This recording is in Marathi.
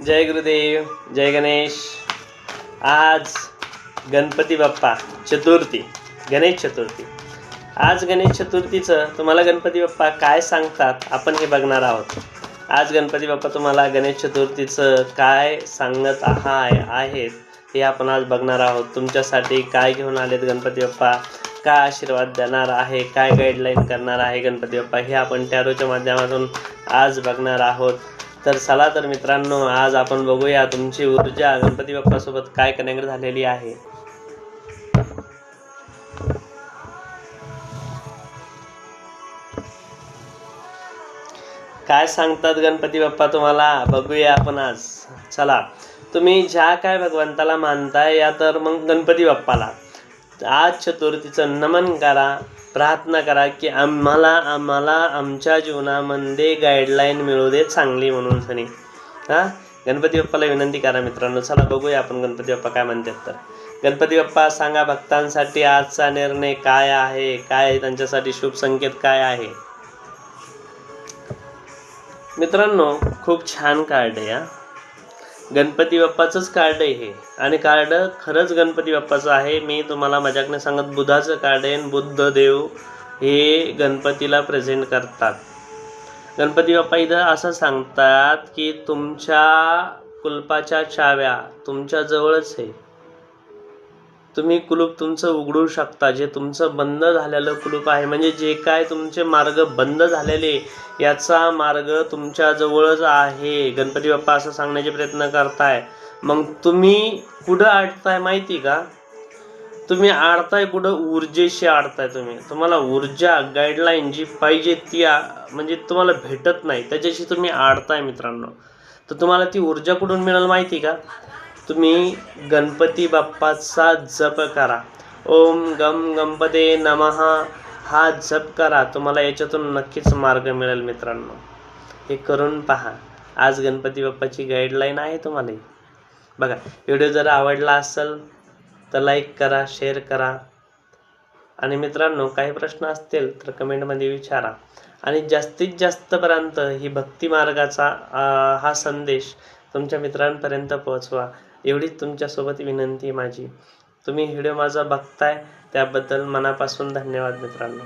जय गुरुदेव, जय गणेश। आज गणपती बाप्पा चतुर्थी, गणेश चतुर्थी। आज गणेश चतुर्थीचं तुम्हाला गणपती बाप्पा काय सांगतात आपण हे बघणार आहोत। आज गणपती बाप्पा तुम्हाला गणेश चतुर्थीचं काय सांगत आहेत हे आपण आज बघणार आहोत। तुमच्यासाठी काय घेऊन आलेत गणपती बाप्पा, काय आशीर्वाद देणार आहे, काय गाईडलाईन करणार आहे गणपती बाप्पा, हे आपण टॅरोच्या माध्यमातून आज बघणार आहोत। तर चला तर मित्रांनो, आज आपण बघूया तुमची ऊर्जा गणपती बाप्पासोबत काय कनेक्ट झालेली आहे। काय सांगतात गणपती बाप्पा तुम्हाला, बघूया आपण आज। चला, तुम्ही ज्या काय भगवंताला मानताय या तर मग गणपती बाप्पाला आज चतुर्थीचं नमन करा, प्रार्थना करा की आम्हाला आमच्या जीवनामध्ये गाईडलाईन मिळू दे चांगली म्हणून सनी गणपती बाप्पाला विनंती करा मित्रांनो। चला बघूया आपण गणपती बाप्पा काय म्हणतात। तर गणपती बाप्पा सांगा भक्तांसाठी आजचा निर्णय काय आहे, काय त्यांच्यासाठी शुभ संकेत काय आहे। मित्रांनो, खूप छान कार्ड आहे गणपती बाप्पाचंच कार्ड आहे हे, आणि कार्ड खरंच गणपती बाप्पाचं आहे। मी तुम्हाला माझ्याकडे सांगत बुधाचं कार्ड आहे। बुद्ध देव हे गणपतीला प्रेझेंट करतात। गणपती बाप्पा इथं असं सांगतात की तुमच्या कुलपाच्या चाव्या तुमच्या जवळच आहे, तुम्ही कुलूप तुमचं उघडू शकता। जे तुमचं बंद झालेलं कुलूप आहे, म्हणजे जे काय तुमचे मार्ग बंद झालेले याचा मार्ग तुमच्या जवळच आहे, गणपती बाप्पा असं सांगण्याचे प्रयत्न करताय। मग तुम्ही कुठं अडताय माहिती का? तुम्ही अडताय कुठं? ऊर्जेशी अडताय तुम्ही। तुम्हाला ऊर्जा गाईडलाईन जी पाहिजे ती म्हणजे तुम्हाला भेटत नाही, त्याच्याशी तुम्ही अडताय मित्रांनो। तर तुम्हाला ती ऊर्जा कुठून मिळेल माहिती का? तुम्ही गणपती बाप्पाचा जप करा, ओम गम गणपते नमः हा जप करा, तुम्हाला याच्यातून नक्कीच मार्ग मिळेल मित्रांनो। हे करून पहा, आज गणपती बाप्पाची गाईडलाईन आहे तुम्हाला। बघा, व्हिडिओ जर आवडला असेल तर लाईक करा, शेअर करा, आणि मित्रांनो काही प्रश्न असतील तर कमेंटमध्ये विचारा, आणि जास्तीत जास्तपर्यंत ही भक्ती मार्गाचा हा संदेश तुमच्या मित्रांपर्यंत पोहोचवा, एवढीच तुमच्यासोबत विनंती माझी। तुम्ही व्हिडिओ माझा बघताय त्याबद्दल मनापासून धन्यवाद मित्रांनो।